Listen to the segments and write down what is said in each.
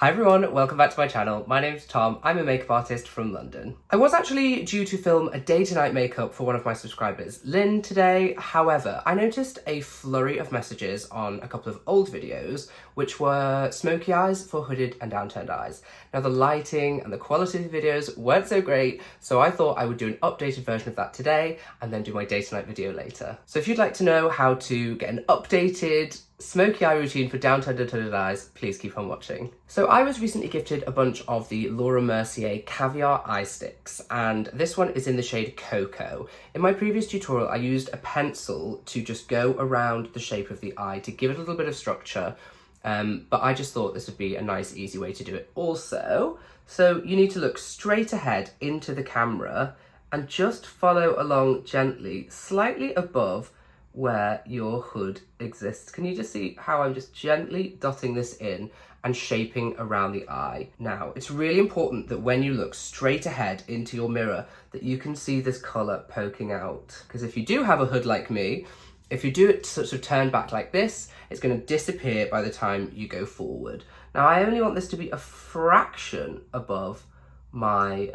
Hi everyone, welcome back to my channel. My name's Tom, I'm a makeup artist from London. I was actually due to film a day-to-night makeup for one of my subscribers, Lynn, today. However, I noticed a flurry of messages on a couple of old videos, which were smoky eyes for hooded and downturned eyes. Now the lighting and the quality of the videos weren't so great, so I thought I would do an updated version of that today and then do my day-to-night video later. So if you'd like to know how to get an updated smoky eye routine for downturned and hooded eyes, please keep on watching. So I was recently gifted a bunch of the Mercier Caviar eye sticks, and this one is in the shade Cocoa. In my previous tutorial, I used a pencil to just go around the shape of the eye to give it a little bit of structure, but I just thought this would be a nice, easy way to do it also. So you need to look straight ahead into the camera and just follow along gently, slightly above where your hood exists. Can you just see how I'm just gently dotting this in and shaping around the eye? Now, it's really important that when you look straight ahead into your mirror that you can see this colour poking out. Because if you do have a hood like me, if you do it sort of turned back like this, it's going to disappear by the time you go forward. Now, I only want this to be a fraction above my,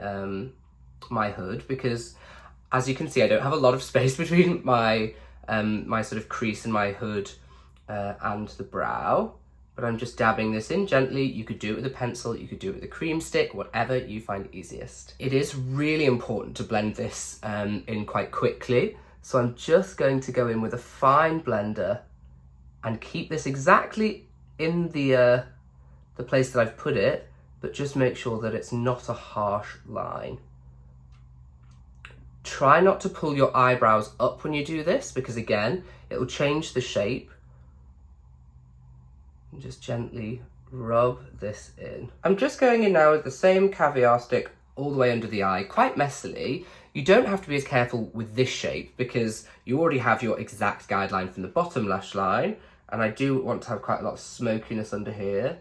my hood because, as you can see, I don't have a lot of space between my my sort of crease in my hood and the brow, but I'm just dabbing this in gently. You could do it with a pencil, you could do it with a cream stick, whatever you find easiest. It is really important to blend this in quite quickly, so I'm just going to go in with a fine blender and keep this exactly in the place that I've put it, but just make sure that it's not a harsh line. Try not to pull your eyebrows up when you do this because, again, it will change the shape. And just gently rub this in. I'm just going in now with the same Caviar stick all the way under the eye, quite messily. You don't have to be as careful with this shape because you already have your exact guideline from the bottom lash line, and I do want to have quite a lot of smokiness under here.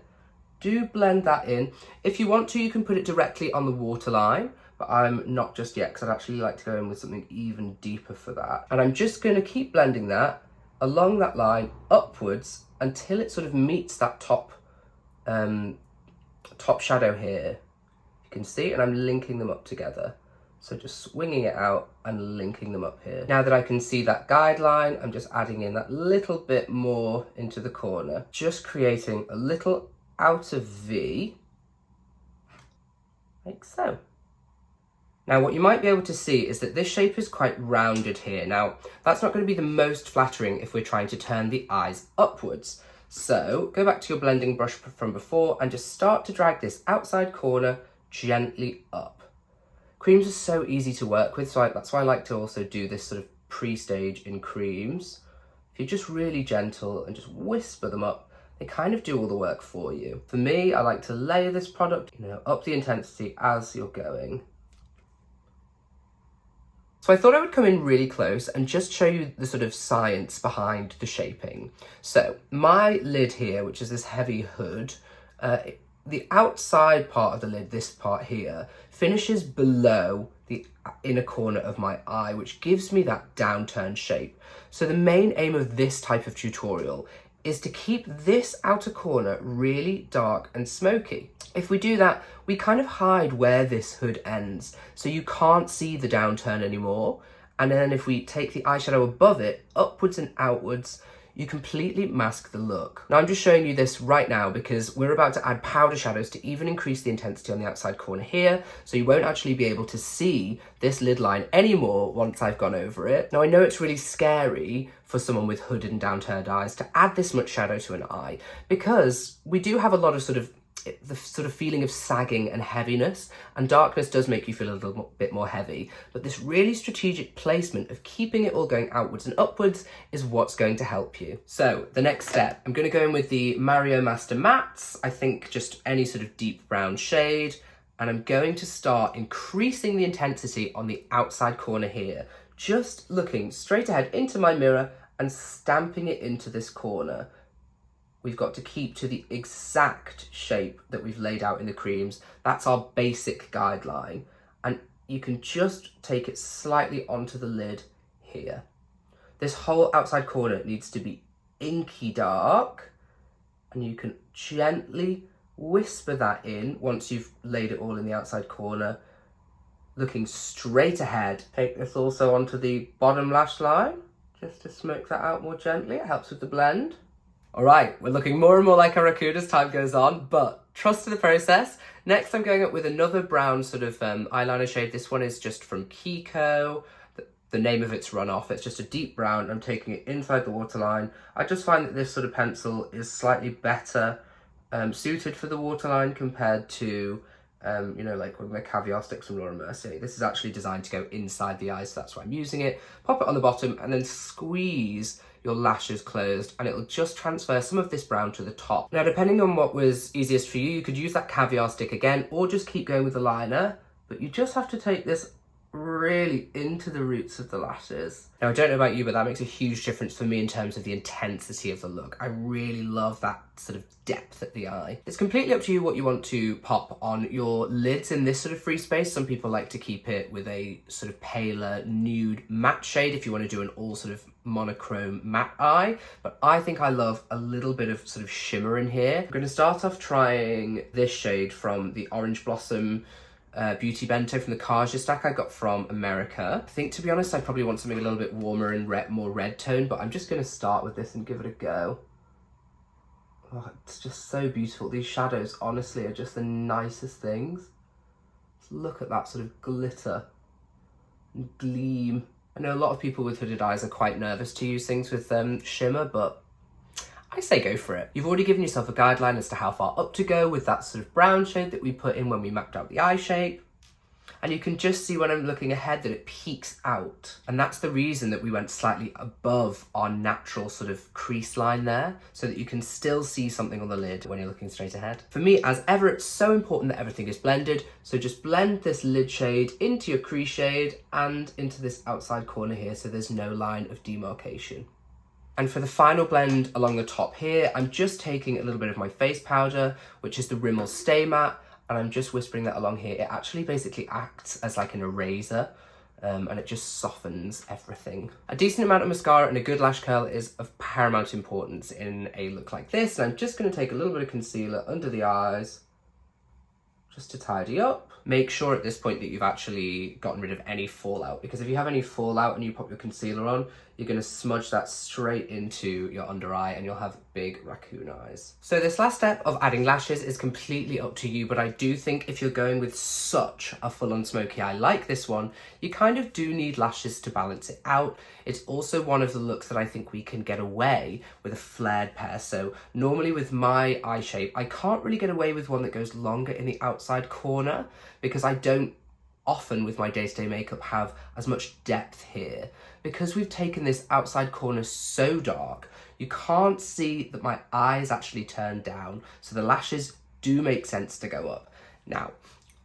Do blend that in. If you want to, you can put it directly on the waterline, but I'm not just yet because I'd actually like to go in with something even deeper for that. And I'm just going to keep blending that along that line upwards until it sort of meets that top shadow here. You can see, and I'm linking them up together. So just swinging it out and linking them up here. Now that I can see that guideline, I'm just adding in that little bit more into the corner, just creating a little outer V, like so. Now what you might be able to see is that this shape is quite rounded here. Now that's not going to be the most flattering if we're trying to turn the eyes upwards. So go back to your blending brush from before and just start to drag this outside corner gently up. Creams are so easy to work with, so that's why I like to also do this sort of pre-stage in creams. If you're just really gentle and just whisper them up, they kind of do all the work for you. For me, I like to layer this product, up the intensity as you're going. So I thought I would come in really close and just show you the sort of science behind the shaping. So my lid here, which is this heavy hood, the outside part of the lid, this part here, finishes below the inner corner of my eye, which gives me that downturned shape. So the main aim of this type of tutorial is to keep this outer corner really dark and smoky. If we do that, we kind of hide where this hood ends, so you can't see the downturn anymore. And then if we take the eyeshadow above it, upwards and outwards, you completely mask the look. Now I'm just showing you this right now because we're about to add powder shadows to even increase the intensity on the outside corner here, so you won't actually be able to see this lid line anymore once I've gone over it. Now I know it's really scary for someone with hooded and downturned eyes to add this much shadow to an eye because we do have a lot of the sort of feeling of sagging and heaviness, and darkness does make you feel a little bit more heavy, but this really strategic placement of keeping it all going outwards and upwards is what's going to help you. So the next step, I'm going to go in with the Mario Master Mattes, I think just any sort of deep brown shade, and I'm going to start increasing the intensity on the outside corner here, just looking straight ahead into my mirror and stamping it into this corner. We've got to keep to the exact shape that we've laid out in the creams. That's our basic guideline. And you can just take it slightly onto the lid here. This whole outside corner needs to be inky dark, and you can gently whisper that in once you've laid it all in the outside corner, looking straight ahead. Take this also onto the bottom lash line, just to smoke that out more gently. It helps with the blend. All right, we're looking more and more like a raccoon as time goes on, but trust to the process. Next, I'm going up with another brown sort of eyeliner shade. This one is just from Kiko. The name of it's Runoff. It's just a deep brown. I'm taking it inside the waterline. I just find that this sort of pencil is slightly better suited for the waterline compared to, you know, like with my Caviar sticks from Noir and Mercier. This is actually designed to go inside the eye, so that's why I'm using it. Pop it on the bottom and then squeeze your lashes closed, and it'll just transfer some of this brown to the top. Now, depending on what was easiest for you, you could use that Caviar stick again, or just keep going with the liner, but you just have to take this really into the roots of the lashes. Now, I don't know about you, but that makes a huge difference for me in terms of the intensity of the look. I really love that sort of depth at the eye. It's completely up to you what you want to pop on your lids in this sort of free space. Some people like to keep it with a sort of paler nude matte shade if you want to do an all sort of monochrome matte eye, but I think I love a little bit of sort of shimmer in here. I'm going to start off trying this shade from the Orange Blossom Beauty Bento from the Kaja stack I got from America. I think, to be honest, I probably want something a little bit warmer and more red tone, but I'm just going to start with this and give it a go. Oh, it's just so beautiful. These shadows, honestly, are just the nicest things. Just look at that sort of glitter and gleam. I know a lot of people with hooded eyes are quite nervous to use things with shimmer, but I say go for it. You've already given yourself a guideline as to how far up to go with that sort of brown shade that we put in when we mapped out the eye shape. And you can just see when I'm looking ahead that it peaks out. And that's the reason that we went slightly above our natural sort of crease line there, so that you can still see something on the lid when you're looking straight ahead. For me, as ever, it's so important that everything is blended. So just blend this lid shade into your crease shade and into this outside corner here, so there's no line of demarcation. And for the final blend along the top here, I'm just taking a little bit of my face powder, which is the Rimmel Stay Matte, and I'm just whispering that along here. It actually basically acts as like an eraser, and it just softens everything. A decent amount of mascara and a good lash curl is of paramount importance in a look like this, and I'm just going to take a little bit of concealer under the eyes, just to tidy up. Make sure at this point that you've actually gotten rid of any fallout, because if you have any fallout and you pop your concealer on, you're going to smudge that straight into your under eye and you'll have big raccoon eyes. So this last step of adding lashes is completely up to you, but I do think if you're going with such a full-on smoky eye like this one, you kind of do need lashes to balance it out. It's also one of the looks that I think we can get away with a flared pair. So normally with my eye shape, I can't really get away with one that goes longer in the outside corner, because I don't often with my day-to-day makeup have as much depth here. Because we've taken this outside corner so dark, you can't see that my eye is actually turned down, so the lashes do make sense to go up. Now,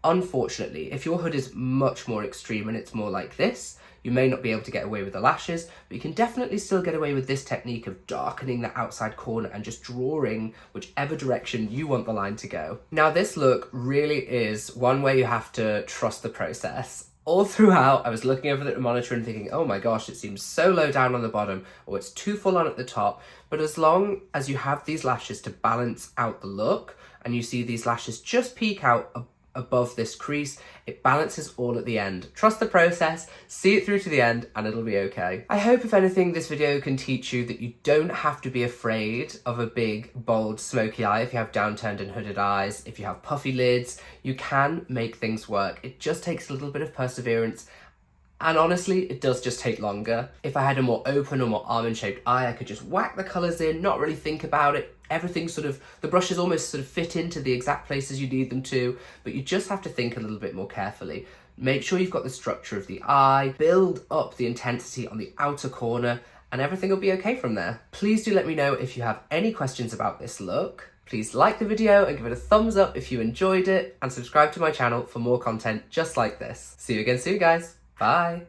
unfortunately, if your hood is much more extreme and it's more like this, you may not be able to get away with the lashes, but you can definitely still get away with this technique of darkening the outside corner and just drawing whichever direction you want the line to go. Now, this look really is one where you have to trust the process. All throughout, I was looking over the monitor and thinking, oh my gosh, it seems so low down on the bottom, or it's too full on at the top. But as long as you have these lashes to balance out the look, and you see these lashes just peek out above this crease, it balances all at the end. Trust the process, see it through to the end, and it'll be okay. I hope, if anything, this video can teach you that you don't have to be afraid of a big, bold, smoky eye if you have downturned and hooded eyes, if you have puffy lids. You can make things work. It just takes a little bit of perseverance, and honestly, it does just take longer. If I had a more open or more almond-shaped eye, I could just whack the colours in, not really think about it. Everything sort of, the brushes almost sort of fit into the exact places you need them to, but you just have to think a little bit more carefully. Make sure you've got the structure of the eye, build up the intensity on the outer corner, and everything will be okay from there. Please do let me know if you have any questions about this look. Please like the video and give it a thumbs up if you enjoyed it, and subscribe to my channel for more content just like this. See you again soon, guys. Bye.